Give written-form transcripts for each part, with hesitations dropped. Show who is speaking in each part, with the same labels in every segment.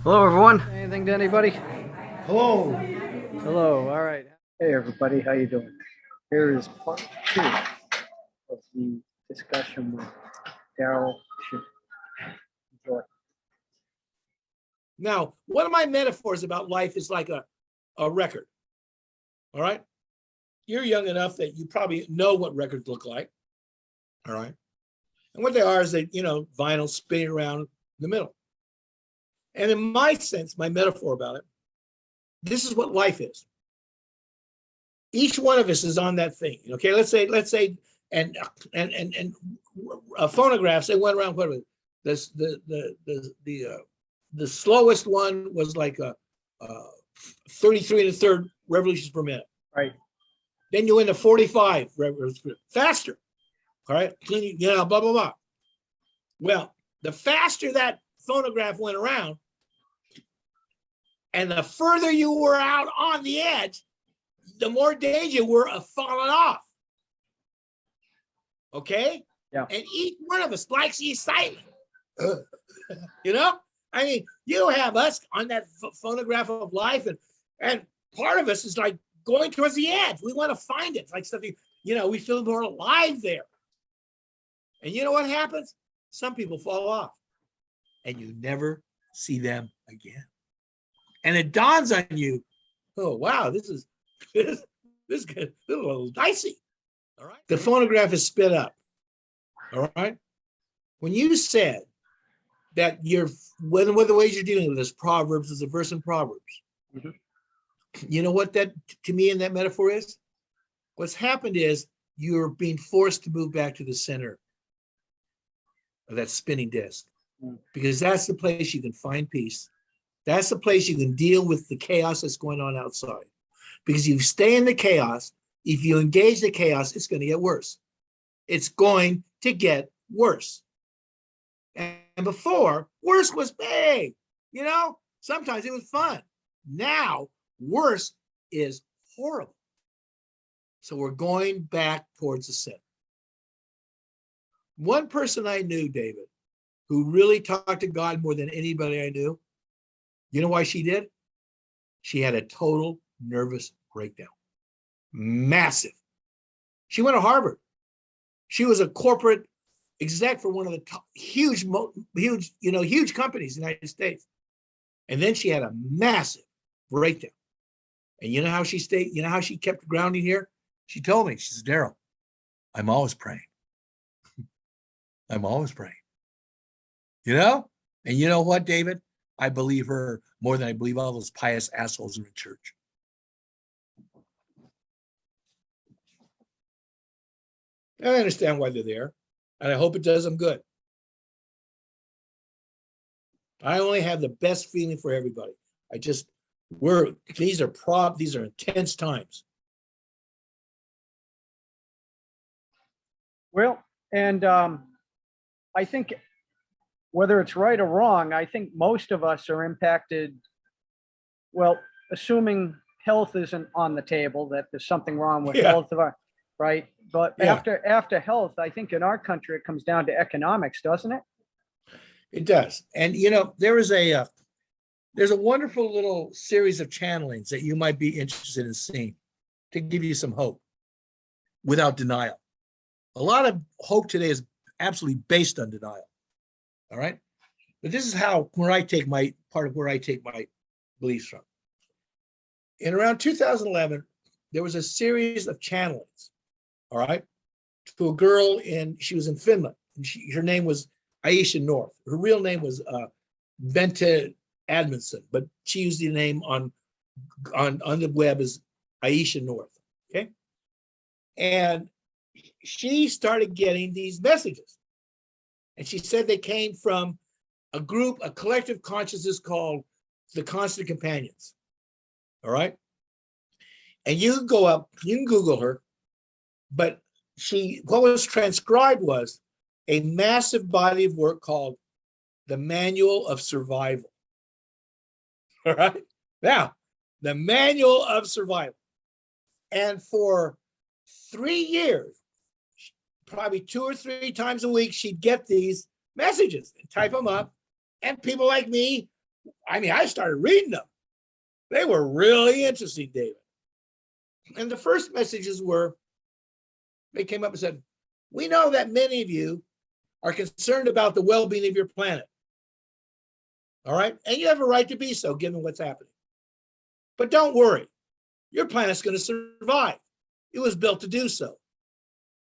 Speaker 1: Hello, everyone. Anything to anybody?
Speaker 2: Hello.
Speaker 1: Hello. All right.
Speaker 2: Hey everybody, how you doing? Here is part two of the discussion with Darryl. Should enjoy.
Speaker 3: Now, one of my metaphors about life is like a record. All right. You're young enough that you probably know what records look like. All right. And what they are is vinyl spinning around in the middle. And in my sense, my metaphor about it, this is what life is. Each one of us is on that thing. Okay, let's say, and phonographs. They went around. What was it? This the slowest one was like a 33 and a third revolutions per minute.
Speaker 2: Right.
Speaker 3: Then you went to 45 revolutions per minute, faster. All right, blah blah blah. Well, the faster that phonograph went around, and the further you were out on the edge, the more danger you were of falling off. Okay?
Speaker 2: Yeah.
Speaker 3: And each one of us likes the excitement. You know? I mean, you have us on that phonograph of life, and part of us is like going towards the edge. We want to find it. It's like something, we feel more alive there. And you know what happens? Some people fall off, and you never see them again. And it dawns on you, oh, wow, this is a little dicey. All right. The phonograph is sped up. All right. When you said that one of the ways you're dealing with this Proverbs is a verse in Proverbs. Mm-hmm. You know what that to me in that metaphor is? What's happened is you're being forced to move back to the center of that spinning disc, because that's the place you can find peace. That's the place you can deal with the chaos that's going on outside. Because if you stay in the chaos, if you engage the chaos, it's going to get worse. It's going to get worse. And before, worse was big. Sometimes it was fun. Now, worse is horrible. So we're going back towards the center. One person I knew, David, who really talked to God more than anybody I knew, you know why she did? She had a total nervous breakdown. Massive. She went to Harvard. She was a corporate exec for one of the top, huge companies in the United States. And then she had a massive breakdown. And you know how she stayed? You know how she kept grounding here? She told me, she says, Darryl, I'm always praying. I'm always praying. And you know what, David? I believe her more than I believe all those pious assholes in the church. I understand why they're there, and I hope it does them good. I only have the best feeling for everybody. These are intense times.
Speaker 2: Well, and I think whether it's right or wrong, I think most of us are impacted. Well, assuming health isn't on the table, that there's something wrong with health of our, right? But after health, I think in our country it comes down to economics, doesn't it?
Speaker 3: It does. And there's a wonderful little series of channelings that you might be interested in seeing to give you some hope without denial. A lot of hope today is absolutely based on denial. All right. But this is where I take my beliefs from. In around 2011, there was a series of channelings, all right, to a girl she was in Finland. And her name was Aisha North. Her real name was Venta Admonson, but she used the name on the web as Aisha North. Okay. And she started getting these messages. And she said they came from a collective consciousness called the Constant Companions. All right. And you can Google her, but what was transcribed was a massive body of work called the Manual of Survival. All right. Now, the Manual of Survival. And for 3 years, probably 2 or 3 times a week, she'd get these messages and type them up. And people like me I mean, I started reading them. They were really interesting, David. And the first messages were, they came up and said, we know that many of you are concerned about the well-being of your planet. All right. And you have a right to be so, given what's happening. But don't worry. Your planet's going to survive. It was built to do so.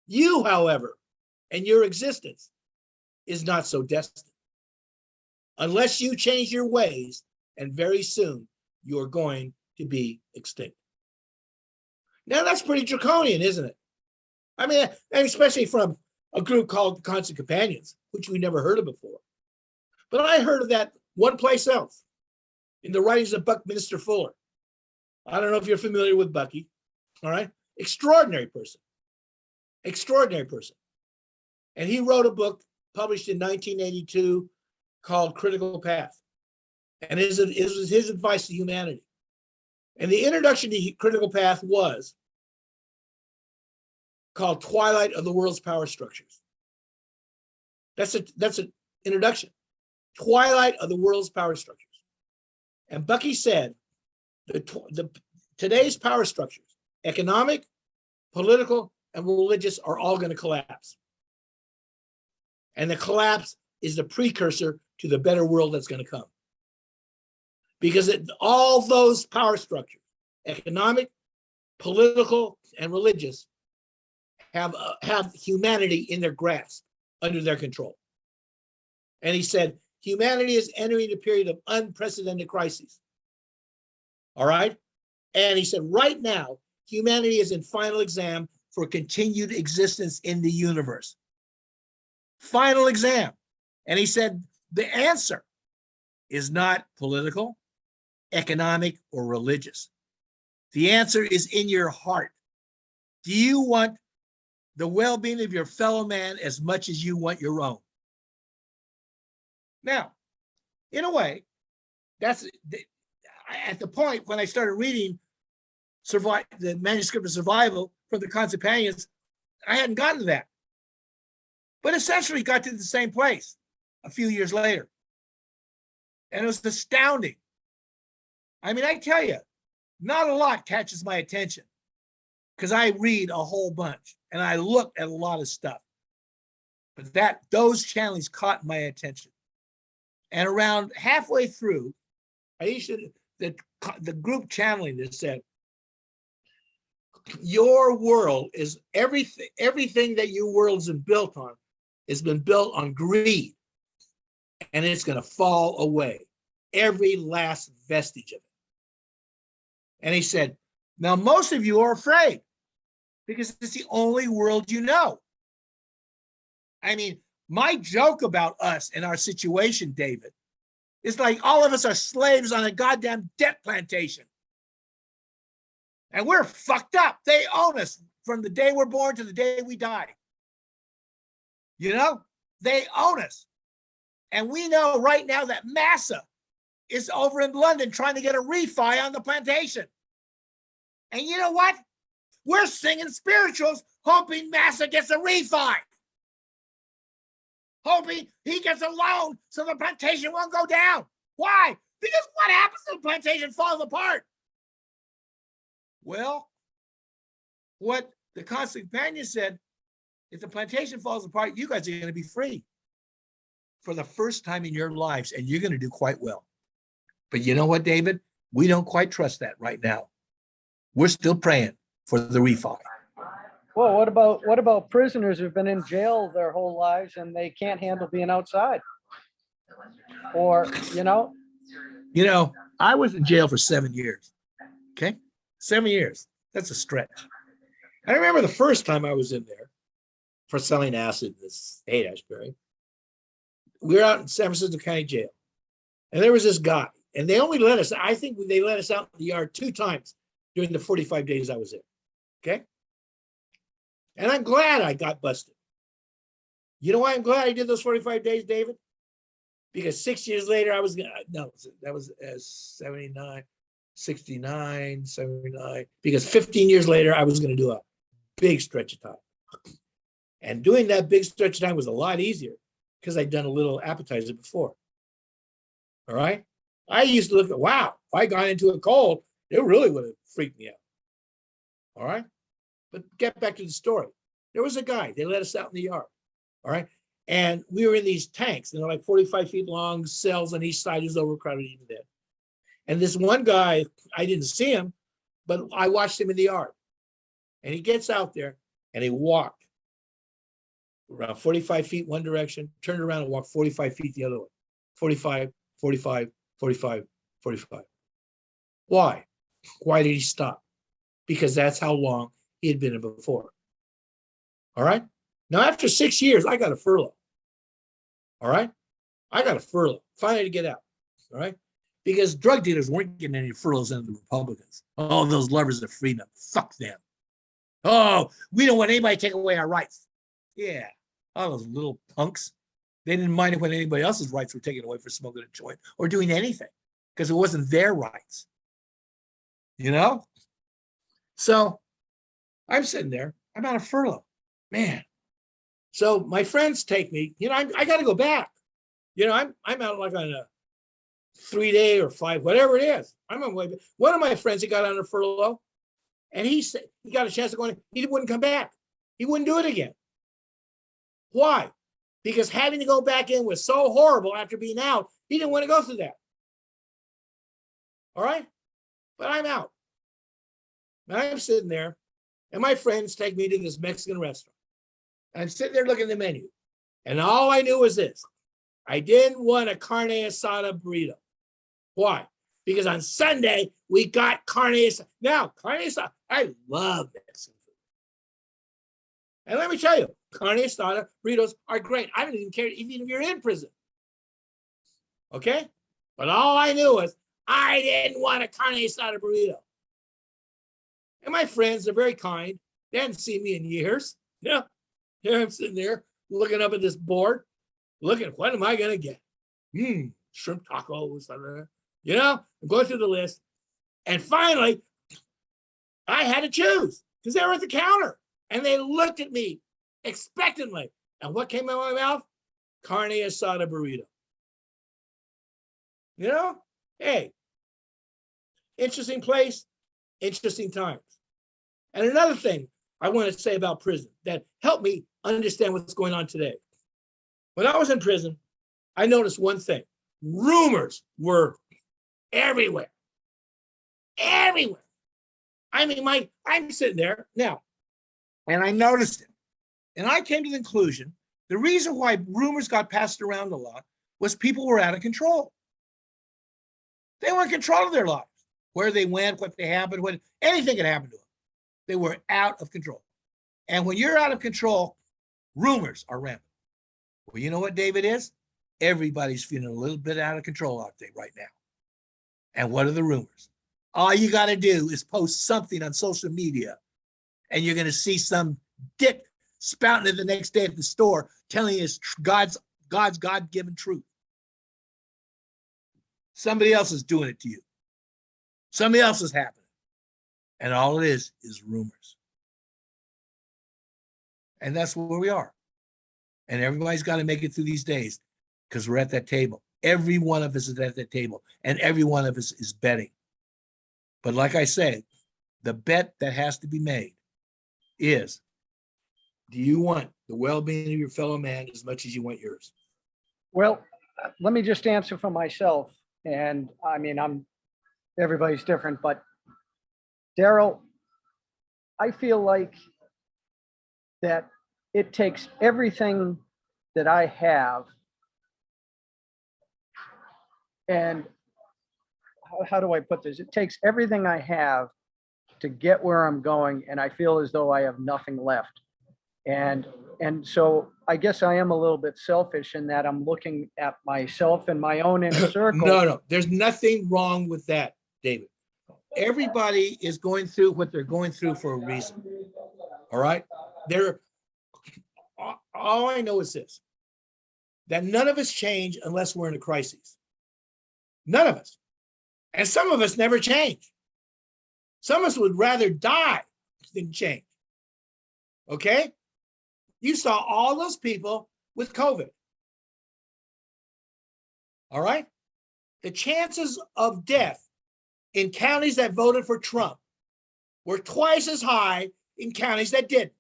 Speaker 3: You, however, and your existence is not so destined. Unless you change your ways, and very soon you're going to be extinct. Now that's pretty draconian, isn't it? I mean, and especially from a group called the Constant Companions, which we never heard of before. But I heard of that one place else, in the writings of Buckminster Fuller. I don't know if you're familiar with Bucky, all right? Extraordinary person. Extraordinary person. And he wrote a book published in 1982 called Critical Path. And it was his advice to humanity. And the introduction to Critical Path was called Twilight of the World's Power Structures. That's an introduction. Twilight of the World's Power Structures. And Bucky said, today's power structures, economic, political, and religious, are all going to collapse. And the collapse is the precursor to the better world that's going to come. Because all those power structures, economic, political, and religious, have humanity in their grasp, under their control. And he said, humanity is entering a period of unprecedented crises. All right? And he said, right now, humanity is in final exam for continued existence in the universe. Final exam. And he said, the answer is not political, economic, or religious. The answer is in your heart. Do you want the well-being of your fellow man as much as you want your own? Now, in a way, that's at the point when I started reading the manuscript of survival from the Constant Companions, I hadn't gotten to that. But essentially got to the same place a few years later. And it was astounding. I mean, I tell you, not a lot catches my attention because I read a whole bunch and I look at a lot of stuff. But those channels caught my attention. And around halfway through, the group channeling this said, your world is everything that your world has been built on has been built on greed, and it's going to fall away, every last vestige of it. And he said, now most of you are afraid because it's the only world you know. I mean, my joke about us and our situation, David, is like all of us are slaves on a goddamn debt plantation. And we're fucked up. They own us from the day we're born to the day we die. You know, they own us. And we know right now that Massa is over in London trying to get a refi on the plantation. And you know what? We're singing spirituals, hoping Massa gets a refi. Hoping he gets a loan so the plantation won't go down. Why? Because what happens if the plantation falls apart? Well, what the Constant Companion said, if the plantation falls apart, you guys are going to be free for the first time in your lives, and you're going to do quite well. But you know what, David? We don't quite trust that right now. We're still praying for the refi.
Speaker 2: Well, what about prisoners who've been in jail their whole lives and they can't handle being outside? Or, you know,
Speaker 3: I was in jail for 7 years. Okay, 7 years. That's a stretch. I remember the first time I was in there for selling acid in this Haight-Ashbury. We were out in San Francisco County Jail, and there was this guy, and they only let us. I think they let us out in the yard 2 times during the 45 days I was there. Okay. And I'm glad I got busted. You know why I'm glad I did those 45 days, David? Because 6 years later, I was that was 79, 69, 79. Because 15 years later, I was going to do a big stretch of time. And doing that big stretch of time was a lot easier because I'd done a little appetizer before. All right. I used to look at, wow, if I got into a cold, it really would have freaked me out. All right. But get back to the story. There was a guy, they let us out in the yard. All right. And we were in these tanks, and they're like 45 feet long, cells on each side, is overcrowded even then. And this one guy, I didn't see him, but I watched him in the yard. And he gets out there and he walked around 45 feet one direction, turned around and walked 45 feet the other way. 45, 45, 45, 45. Why? Why did he stop? Because that's how long he had been in before. All right. Now, after 6 years, I got a furlough. All right. I got a furlough, finally to get out. All right. Because drug dealers weren't getting any furloughs under the Republicans. Oh, those lovers of freedom. Fuck them. Oh, we don't want anybody to take away our rights. Yeah. All those little punks. They didn't mind it when anybody else's rights were taken away for smoking a joint or doing anything because it wasn't their rights. You know? So I'm sitting there. I'm on a furlough. Man. So my friends take me, I got to go back. I'm out like on a 3-day or 5, whatever it is. I'm on my way. One of my friends, he got on a furlough and he said he got a chance of going, he wouldn't come back. He wouldn't do it again. Why? Because having to go back in was so horrible after being out, he didn't want to go through that. All right? But I'm out. And I'm sitting there, and my friends take me to this Mexican restaurant. And I'm sitting there looking at the menu. And all I knew was this. I didn't want a carne asada burrito. Why? Because on Sunday, we got carne asada. Now, carne asada, I love Mexican food. And let me tell you, carne asada burritos are great. I don't even care even if you're in prison. Okay? But all I knew was I didn't want a carne asada burrito. And my friends are very kind. They hadn't seen me in years. Yeah. Here I'm sitting there looking up at this board, looking, what am I going to get? Shrimp tacos. I'm going through the list. And finally, I had to choose because they were at the counter. And they looked at me expectantly. And what came out of my mouth? Carne asada burrito. Hey, interesting place, interesting times. And another thing I want to say about prison that helped me understand what's going on today. When I was in prison, I noticed one thing. Rumors were everywhere. Everywhere. I mean, I'm sitting there now, and I noticed it. And I came to the conclusion, the reason why rumors got passed around a lot was people were out of control. They were in control of their lives. Where they went, what they happened, anything could happen to them. They were out of control. And when you're out of control, rumors are rampant. Well, you know what, David, is? Everybody's feeling a little bit out of control out there right now. And what are the rumors? All you got to do is post something on social media, and you're going to see some dick spouting it the next day at the store telling you it's God's God-given truth. Somebody else is doing it to you. Somebody else is happening. And all it is rumors. And that's where we are. And everybody's got to make it through these days because we're at that table. Every one of us is at that table, and every one of us is betting. But like I said, the bet that has to be made is, do you want the well-being of your fellow man as much as you want yours?
Speaker 2: Well, let me just answer for myself. And I mean, everybody's different, but Darryl, I feel like that it takes everything that I have, and how do I put this? It takes everything I have to get where I'm going, and I feel as though I have nothing left. And so I guess I am a little bit selfish in that I'm looking at myself and my own inner circle.
Speaker 3: No, there's nothing wrong with that, David. Everybody is going through what they're going through for a reason. All right? All I know is this, that none of us change unless we're in a crisis. None of us. And some of us never change. Some of us would rather die than change. Okay? You saw all those people with COVID. All right? the chances of death in counties that voted for Trump were twice as high in counties that didn't.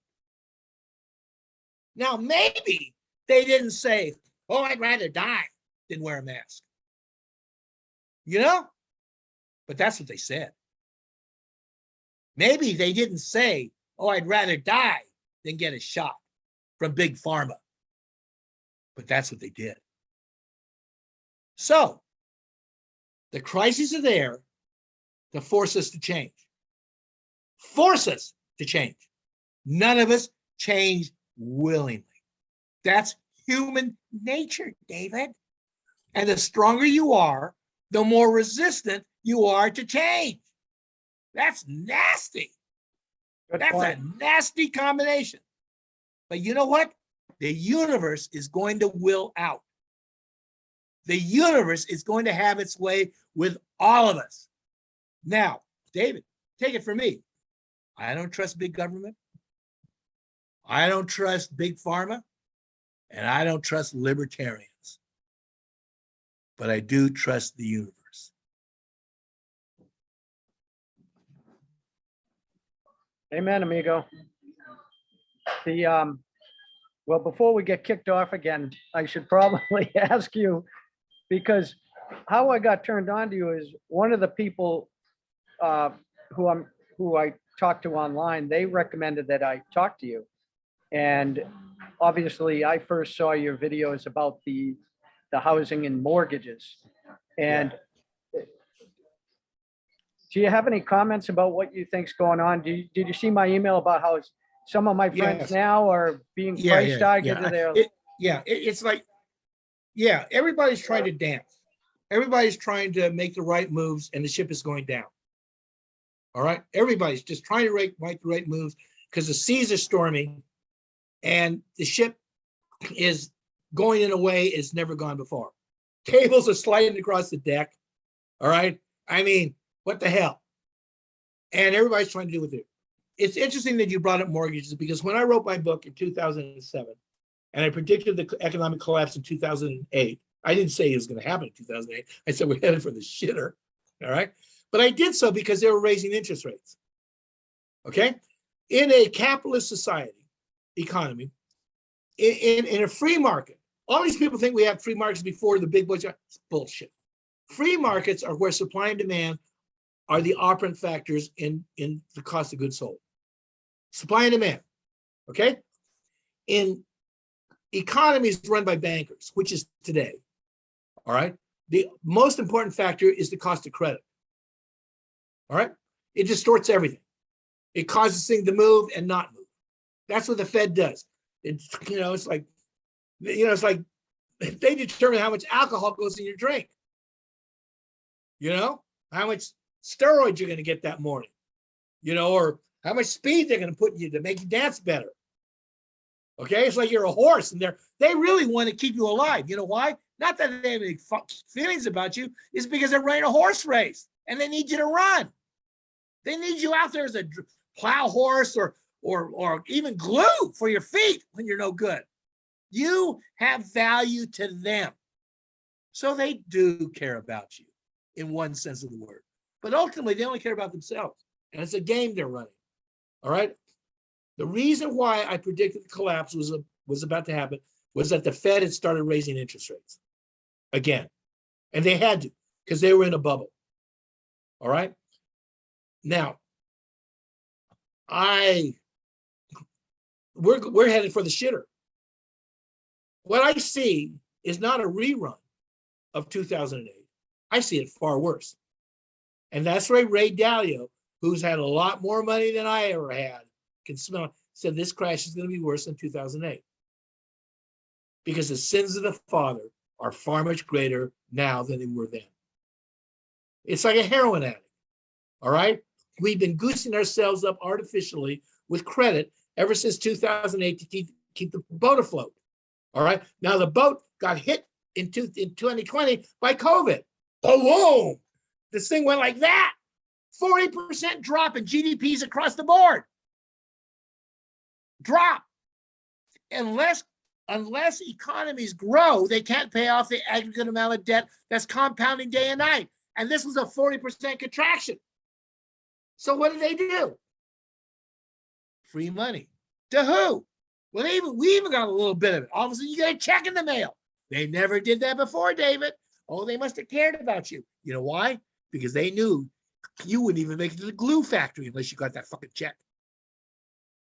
Speaker 3: Now, maybe they didn't say, oh, I'd rather die than wear a mask. You know? But that's what they said. Maybe they didn't say, oh, I'd rather die than get a shot from Big Pharma. But that's what they did. So, the crises are there to force us to change. Force us to change. None of us change willingly. That's human nature, David. And the stronger you are, the more resistant you are to change. That's nasty. That's a nasty combination. But you know what? The universe is going to will out. The universe is going to have its way with all of us. Now, David, take it from me. I don't trust big government. I don't trust big pharma. And I don't trust libertarians. But I do trust the universe.
Speaker 2: Amen, amigo. Well, before we get kicked off again, I should probably ask you, because how I got turned on to you is one of the people who I talked to online, they recommended that I talk to you. And obviously I first saw your videos about the housing and mortgages. And do you have any comments about what you think's going on? Did you see my email about how some of my friends now are being price tagged to their...
Speaker 3: It's like, everybody's trying to dance. Everybody's trying to make the right moves and the ship is going down. All right. Everybody's just trying to make the right moves because the seas are storming and the ship is going in a way it's never gone before. Cables are sliding across the deck. All right. I mean, what the hell? And everybody's trying to do with it. It's interesting that you brought up mortgages because when I wrote my book in 2007 and I predicted the economic collapse in 2008, I didn't say it was going to happen in 2008. I said we're headed for the shitter. All right. But I did so because they were raising interest rates. Okay. In a capitalist society, economy, in a free market, all these people think we have free markets before the big boys. It's bullshit. Free markets are where supply and demand are the operant factors in the cost of goods sold. Supply and demand, okay? In economies run by bankers, which is today, all right? The most important factor is the cost of credit, all right? It distorts everything. It causes things to move and not move. That's what the Fed does. It's like they determine how much alcohol goes in your drink. How much steroids you're going to get that morning, or how much speed they're going to put in you to make you dance better. Okay, it's like you're a horse, and they really want to keep you alive. You know why? Not that they have any feelings about you. It's because they're running a horse race, and they need you to run. They need you out there as a plow horse or even glue for your feet when you're no good. You have value to them, so they do care about you in one sense of the word. But ultimately, they only care about themselves, and it's a game they're running. All right. The reason why I predicted the collapse was about to happen was that the Fed had started raising interest rates again, and they had to because they were in a bubble. All right. Now, we're headed for the shitter. What I see is not a rerun of 2008. I see it far worse. And that's why Ray Dalio, who's had a lot more money than I ever had, can smell, said this crash is going to be worse than 2008. Because the sins of the father are far much greater now than they were then. It's like a heroin addict, all right? We've been goosing ourselves up artificially with credit ever since 2008 to keep the boat afloat, all right? Now the boat got hit in 2020 by COVID. Boom! This thing went like that. 40% drop in GDPs across the board. Drop. Unless unless economies grow, they can't pay off the aggregate amount of debt that's compounding day and night. And this was a 40% contraction. So what did they do? Free money. To who? Well, we even got a little bit of it. All of a sudden, you get a check in the mail. They never did that before, David. Oh, they must have cared about you. You know why? Because they knew you wouldn't even make it to the glue factory unless you got that fucking check.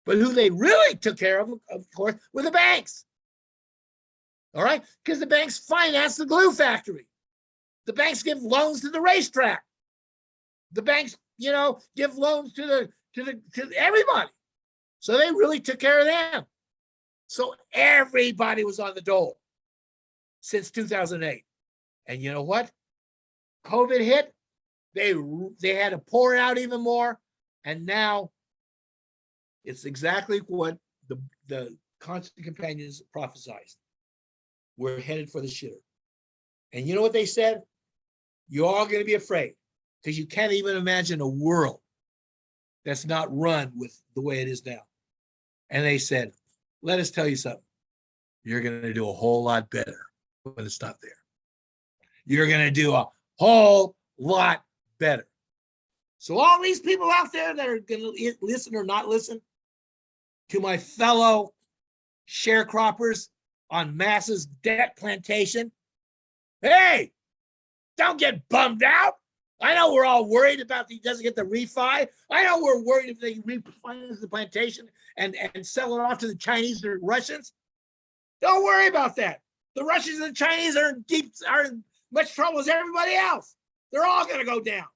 Speaker 3: But who they really took care of course, were the banks. All right? Because the banks finance the glue factory. The banks give loans to the racetrack. The banks, give loans to everybody. So they really took care of them. So everybody was on the dole since 2008. And you know what? COVID hit. They had to pour it out even more. And now it's exactly what the constant companions prophesied. We're headed for the shitter. And you know what they said? You're all going to be afraid because you can't even imagine a world that's not run with the way it is now. And they said, let us tell you something. You're going to do a whole lot better when it's not there. You're going to do a whole lot better. So all these people out there that are going to listen or not listen to my fellow sharecroppers on Mass's debt plantation, hey, don't get bummed out. I know we're all worried about he doesn't get the refi. I know we're worried if they refinance the plantation and sell it off to the Chinese or Russians. Don't worry about that. The Russians and the Chinese are in much trouble as everybody else. They're all going to go down.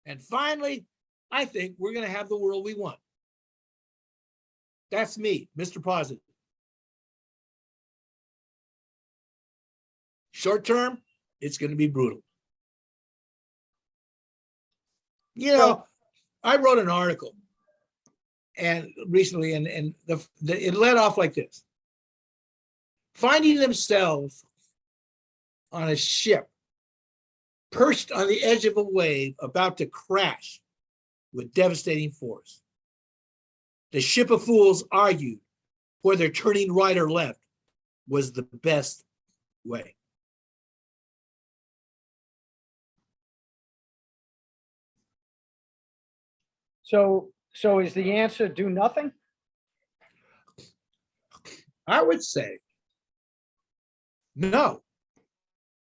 Speaker 3: And finally, I think we're going to have the world we want. That's me, Mr. Positive. Short term, it's going to be brutal. I wrote an article and recently, and it led off like this. Finding themselves on a ship perched on the edge of a wave about to crash with devastating force. The ship of fools argued whether turning right or left was the best way.
Speaker 2: So is the answer do nothing?
Speaker 3: I would say no.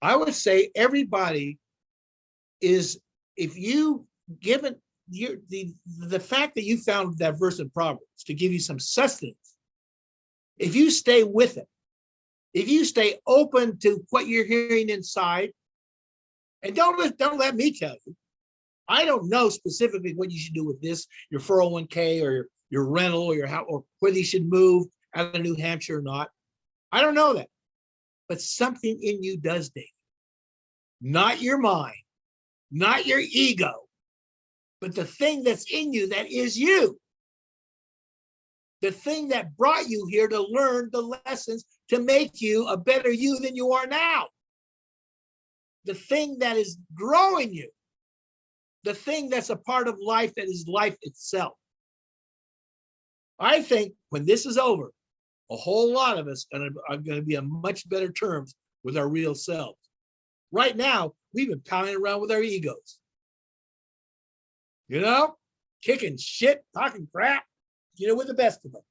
Speaker 3: I would say everybody is, if you given the fact that you found that verse in Proverbs to give you some sustenance, if you stay with it, if you stay open to what you're hearing inside, and don't let me tell you, I don't know specifically what you should do with this, your 401k or your rental or your house, or whether you should move out of New Hampshire or not. I don't know that. But something in you does, Dave. Not your mind, not your ego, but the thing that's in you that is you. The thing that brought you here to learn the lessons to make you a better you than you are now. The thing that is growing you. The thing that's a part of life that is life itself. I think when this is over, a whole lot of us are going to be on much better terms with our real selves. Right now, we've been pounding around with our egos. Kicking shit, talking crap, with the best of them.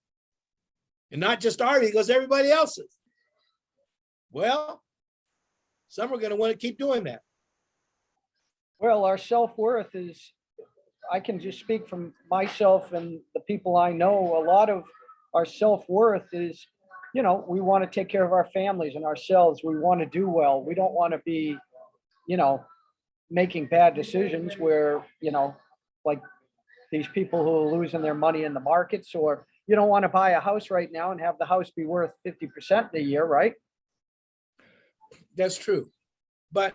Speaker 3: And not just our egos, everybody else's. Well, some are going to want to keep doing that.
Speaker 2: Well, our self-worth is, I can just speak from myself and the people I know, a lot of our self-worth is, we want to take care of our families and ourselves. We want to do well. We don't want to be, making bad decisions where, like these people who are losing their money in the markets, or you don't want to buy a house right now and have the house be worth 50% a year, right?
Speaker 3: That's true. But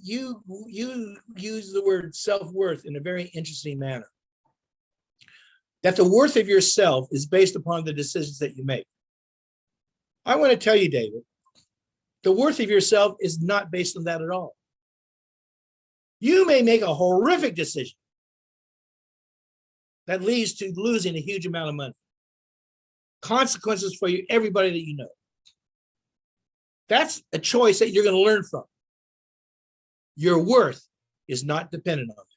Speaker 3: you use the word self-worth in a very interesting manner. That the worth of yourself is based upon the decisions that you make. I want to tell you, David, the worth of yourself is not based on that at all. You may make a horrific decision that leads to losing a huge amount of money. consequences for you, everybody that you know. That's a choice that you're going to learn from. Your worth is not dependent on it.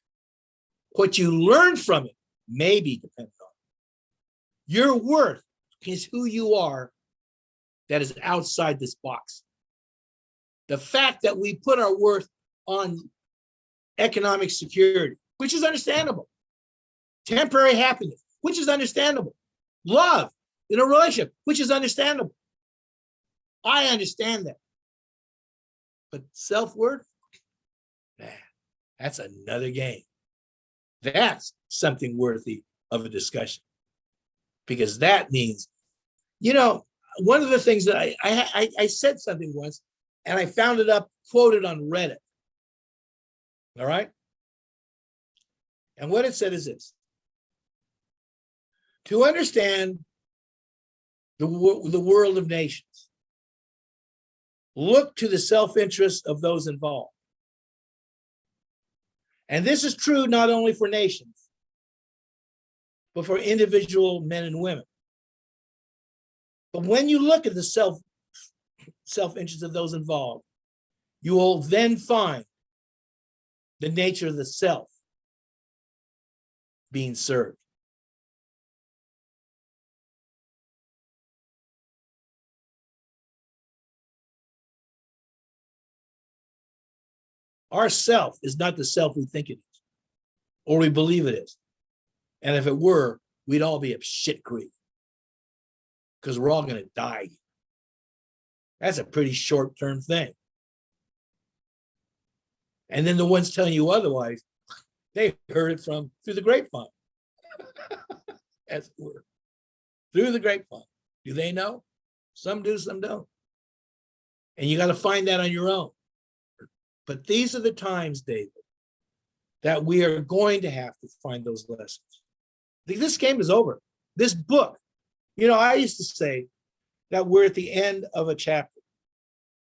Speaker 3: What you learn from it may be dependent on it. Your worth is who you are that is outside this box. The fact that we put our worth on economic security, which is understandable. Temporary happiness, which is understandable. Love in a relationship, which is understandable. I understand that. But self-worth, man, that's another game. That's something worthy of a discussion. Because that means, you know, one of the things that I said something once, and I found it up, quoted on Reddit. All right? And what it said is this. To understand the world of nations, look to the self-interest of those involved. And this is true not only for nations, but for individual men and women. But when you look at the self-interest of those involved, you will then find the nature of the self being served. Our self is not the self we think it is, or we believe it is. And if it were, we'd all be a shit creek, because we're all going to die. That's a pretty short-term thing. And then the ones telling you otherwise, they heard it through the grapevine. As it were. Through the grapevine. Do they know? Some do, some don't. And you got to find that on your own. But these are the times, David, that we are going to have to find those lessons. This game is over. This book, you know, I used to say that we're at the end of a chapter.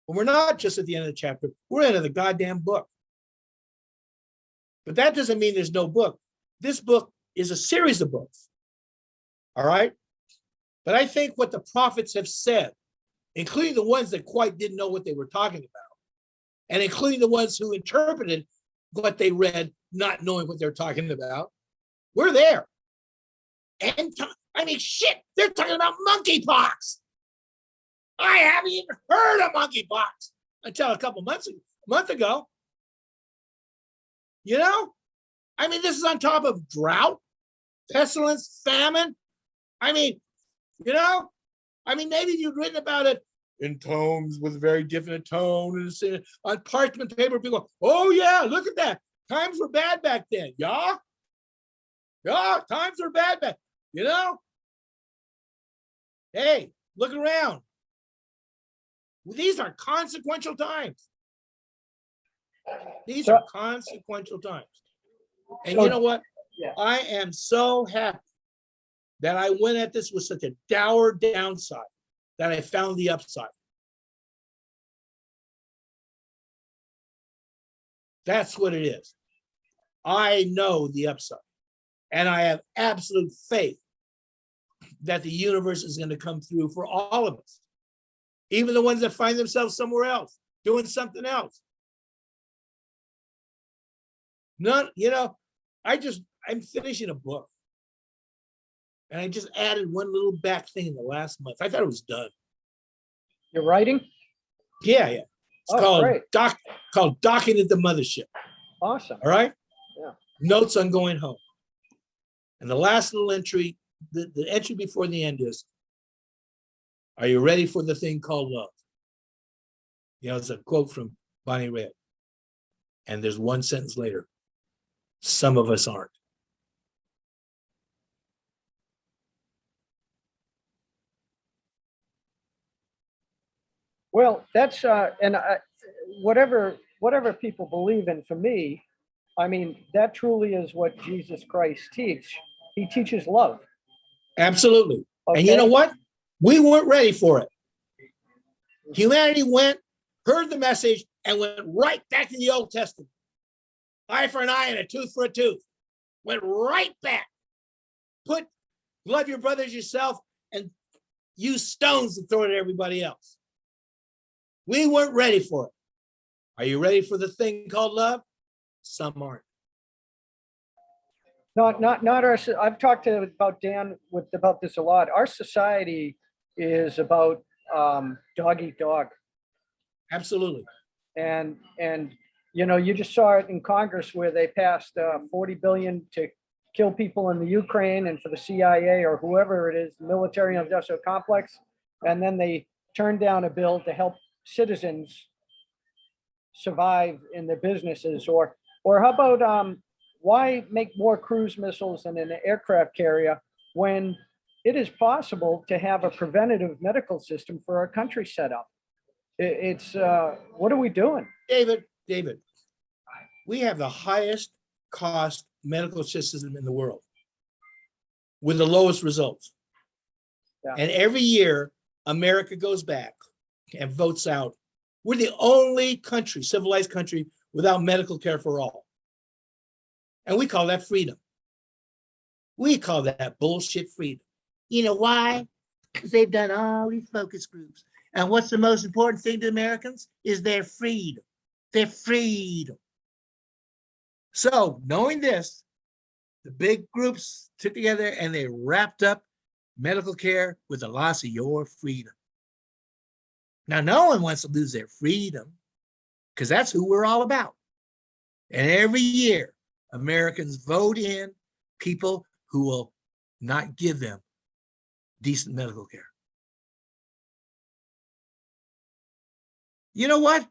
Speaker 3: But we're not just at the end of the chapter, we're into the goddamn book. But that doesn't mean there's no book. This book is a series of books. All right? But I think what the prophets have said, including the ones that quite didn't know what they were talking about, and including the ones who interpreted what they read, not knowing what they're talking about, we're there. And I mean, shit, they're talking about monkeypox. I haven't even heard of monkeypox until a month ago. You know, I mean, this is on top of drought, pestilence, famine. I mean, you know, I mean, maybe you've written about it in tomes with a very different tone and on parchment paper. People, oh yeah, look at that. Times were bad back then. Yeah, times were bad back. You know, hey, look around. These are consequential times. These are consequential times. And you know what?
Speaker 2: Yeah.
Speaker 3: I am so happy that I went at this with such a dour downside that I found the upside. That's what it is. I know the upside. And I have absolute faith that the universe is going to come through for all of us. Even the ones that find themselves somewhere else, doing something else. None, you know, I'm finishing a book. And I just added one little back thing in the last month. I thought it was done.
Speaker 2: You're writing?
Speaker 3: Yeah. It's called Docking at the Mothership.
Speaker 2: Awesome.
Speaker 3: All right?
Speaker 2: Yeah.
Speaker 3: Notes on going home. And the last little entry, the entry before the end is, are you ready for the thing called love? You know, it's a quote from Bonnie Raitt. And there's one sentence later. Some of us aren't.
Speaker 2: Well, that's whatever people believe in. For me, I mean, that truly is what Jesus Christ teaches. He teaches love.
Speaker 3: Absolutely.
Speaker 2: Okay?
Speaker 3: And you know what? We weren't ready for it. Humanity heard the message, and went right back to the Old Testament. Eye for an eye and a tooth for a tooth. Went right back. Love your brother as yourself, and use stones to throw at everybody else. We weren't ready for it. Are you ready for the thing called love? Some aren't.
Speaker 2: Not our, I've talked to about Dan about this a lot. Our society is about dog eat dog.
Speaker 3: Absolutely.
Speaker 2: And you just saw it in Congress where they passed 40 billion to kill people in the Ukraine and for the CIA or whoever it is, military industrial complex. And then they turned down a bill to help citizens survive in their businesses. Or how about why make more cruise missiles and an aircraft carrier when it is possible to have a preventative medical system for our country set up? It's what are we doing?
Speaker 3: David, we have the highest cost medical system in the world with the lowest results.
Speaker 2: Yeah.
Speaker 3: And every year, America goes back and votes out. We're the only country, civilized country, without medical care for all. And we call that freedom. We call that bullshit freedom. You know why? Because they've done all these focus groups. And what's the most important thing to Americans is their freedom. Their freedom. So knowing this, the big groups took together and they wrapped up medical care with the loss of your freedom. Now, no one wants to lose their freedom because that's who we're all about. And every year, Americans vote in people who will not give them decent medical care. You know what?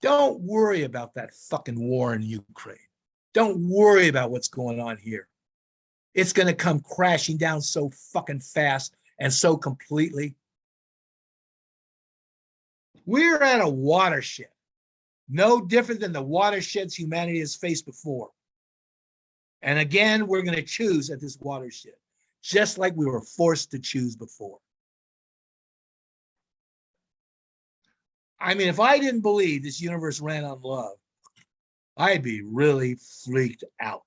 Speaker 3: Don't worry about that fucking war in Ukraine. Don't worry about what's going on here. It's going to come crashing down so fucking fast and so completely. We're at a watershed, no different than the watersheds humanity has faced before. And again, we're going to choose at this watershed, just like we were forced to choose before. I mean, if I didn't believe this universe ran on love, I'd be really freaked out.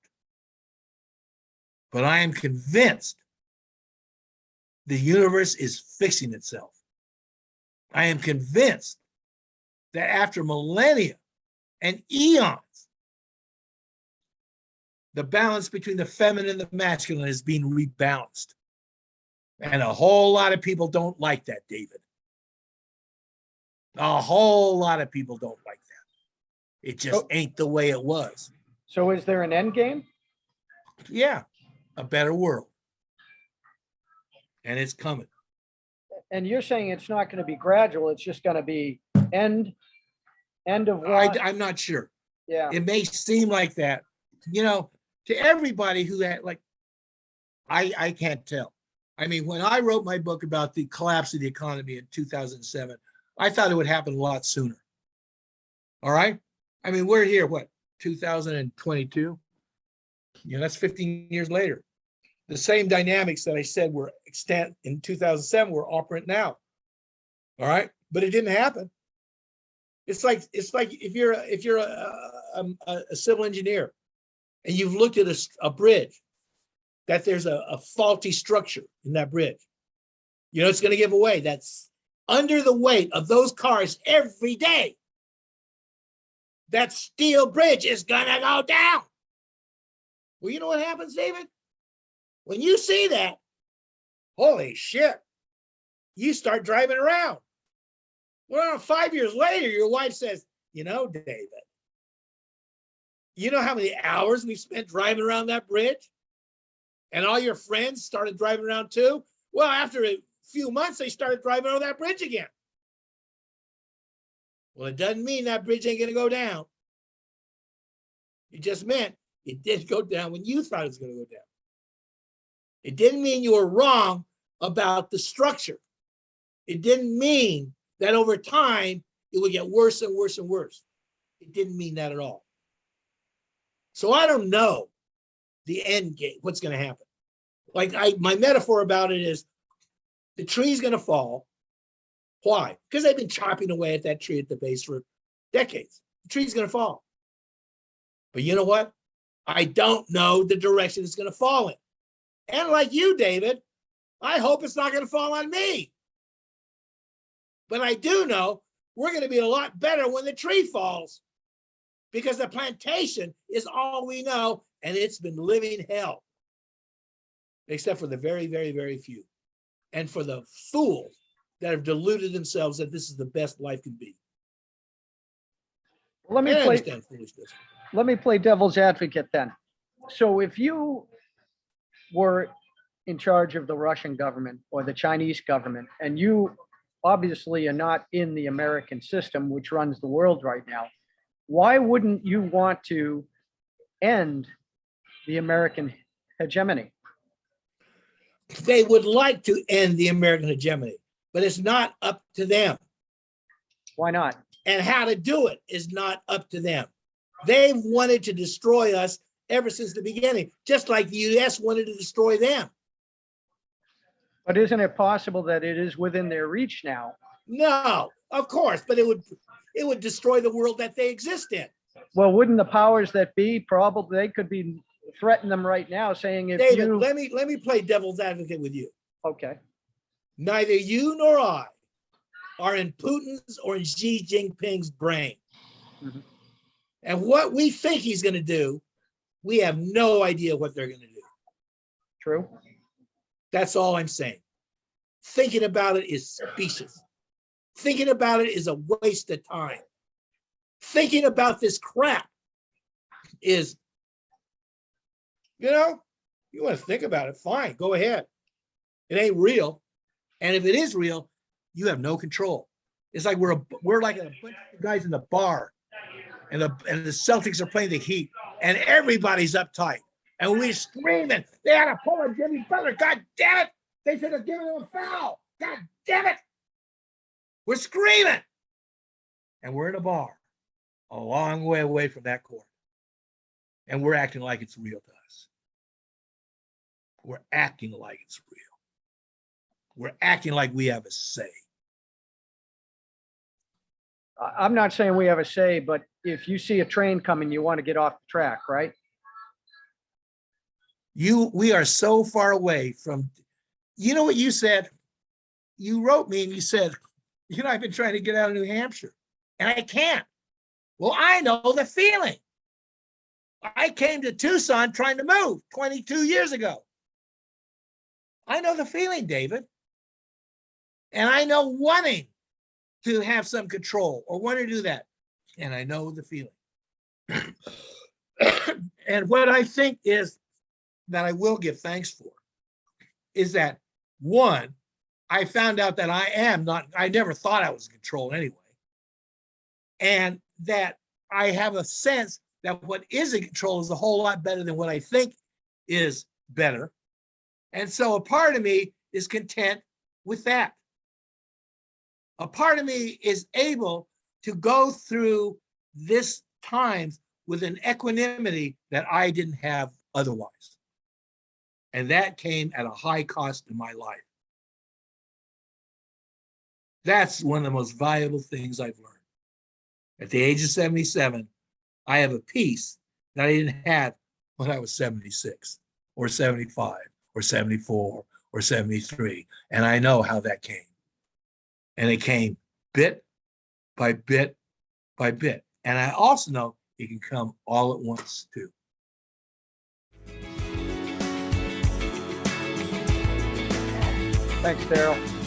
Speaker 3: But I am convinced the universe is fixing itself. I am convinced that after millennia and eons, the balance between the feminine and the masculine is being rebalanced. And a whole lot of people don't like that, David. A whole lot of people don't like that. It just ain't the way it was.
Speaker 2: So is there an end game?
Speaker 3: Yeah, a better world. And it's coming.
Speaker 2: And you're saying it's not going to be gradual. It's just going to be end of what?
Speaker 3: I'm not sure.
Speaker 2: Yeah.
Speaker 3: It may seem like that, you know, to everybody who had like, I can't tell. I mean, when I wrote my book about the collapse of the economy in 2007, I thought it would happen a lot sooner. All right. I mean, we're here, what, 2022? You know, that's 15 years later. The same dynamics that I said were extant in 2007 were operant now. All right. But it didn't happen. It's like if you're a civil engineer and you've looked at a bridge, that there's a faulty structure in that bridge. You know, it's going to give away. That's under the weight of those cars every day. That steel bridge is going to go down. Well, you know what happens, David? When you see that, holy shit, you start driving around. Well, 5 years later, your wife says, you know, David, you know how many hours we spent driving around that bridge? And all your friends started driving around too? Well, after a few months, they started driving over that bridge again. Well, it doesn't mean that bridge ain't going to go down. It just meant it did go down when you thought it was going to go down. It didn't mean you were wrong about the structure. It didn't mean that over time it would get worse and worse and worse. It didn't mean that at all. So I don't know the end game, what's going to happen. Like my metaphor about it is the tree's going to fall. Why? Because they've been chopping away at that tree at the base for decades. The tree's going to fall. But you know what? I don't know the direction it's going to fall in. And like you, David, I hope it's not going to fall on me. But I do know we're going to be a lot better when the tree falls, because the plantation is all we know, and it's been living hell, except for the very, very, very few. And for the fools that have deluded themselves that this is the best life can be.
Speaker 2: Let me
Speaker 3: I
Speaker 2: play.
Speaker 3: understand foolishness.
Speaker 2: Let me play devil's advocate then. So if you were in charge of the Russian government or the Chinese government, and you obviously are not in the American system, which runs the world right now, why wouldn't you want to end the American hegemony?
Speaker 3: They would like to end the American hegemony, but it's not up to them.
Speaker 2: Why not?
Speaker 3: And how to do it is not up to them. They've wanted to destroy us ever since the beginning, just like the US wanted to destroy them.
Speaker 2: But isn't it possible that it is within their reach now?
Speaker 3: No, of course, but it would destroy the world that they exist in.
Speaker 2: Well, wouldn't the powers that be, probably they could be threatening them right now, saying if
Speaker 3: David,
Speaker 2: you...
Speaker 3: let me play devil's advocate with you.
Speaker 2: Okay.
Speaker 3: Neither you nor I are in Putin's or in Xi Jinping's brain.
Speaker 2: Mhm.
Speaker 3: And what we think he's going to do, we have no idea what they're going to do.
Speaker 2: True.
Speaker 3: That's all I'm saying. Thinking about it is specious. Thinking about it is a waste of time. Thinking about this crap is, you want to think about it, fine, go ahead. It ain't real. And if it is real, you have no control. It's like we're like a bunch of guys in the bar, and the Celtics are playing the Heat, and everybody's uptight. And we're screaming, they had to pull a Jimmy Butler. God damn it. They should have given him a foul. God damn it. We're screaming. And we're in a bar a long way away from that court. And we're acting like it's real to us. We're acting like it's real. We're acting like we have a say.
Speaker 2: I'm not saying we have a say, but if you see a train coming, you want to get off the track, right?
Speaker 3: We are so far away from, you know what you said? You wrote me and you said, I've been trying to get out of New Hampshire and I can't. Well, I know the feeling. I came to Tucson trying to move 22 years ago. I know the feeling, David. And I know wanting to have some control or want to do that. And I know the feeling. And what I think is that I will give thanks for is that, one, I found out that I never thought I was in control anyway. And that I have a sense that what is in control is a whole lot better than what I think is better. And so a part of me is content with that. A part of me is able to go through this times with an equanimity that I didn't have otherwise. And that came at a high cost in my life. That's one of the most valuable things I've learned. At the age of 77, I have a peace that I didn't have when I was 76 or 75 or 74 or 73. And I know how that came. And it came bit by bit by bit. And I also know it can come all at once too.
Speaker 2: Thanks, Darryl.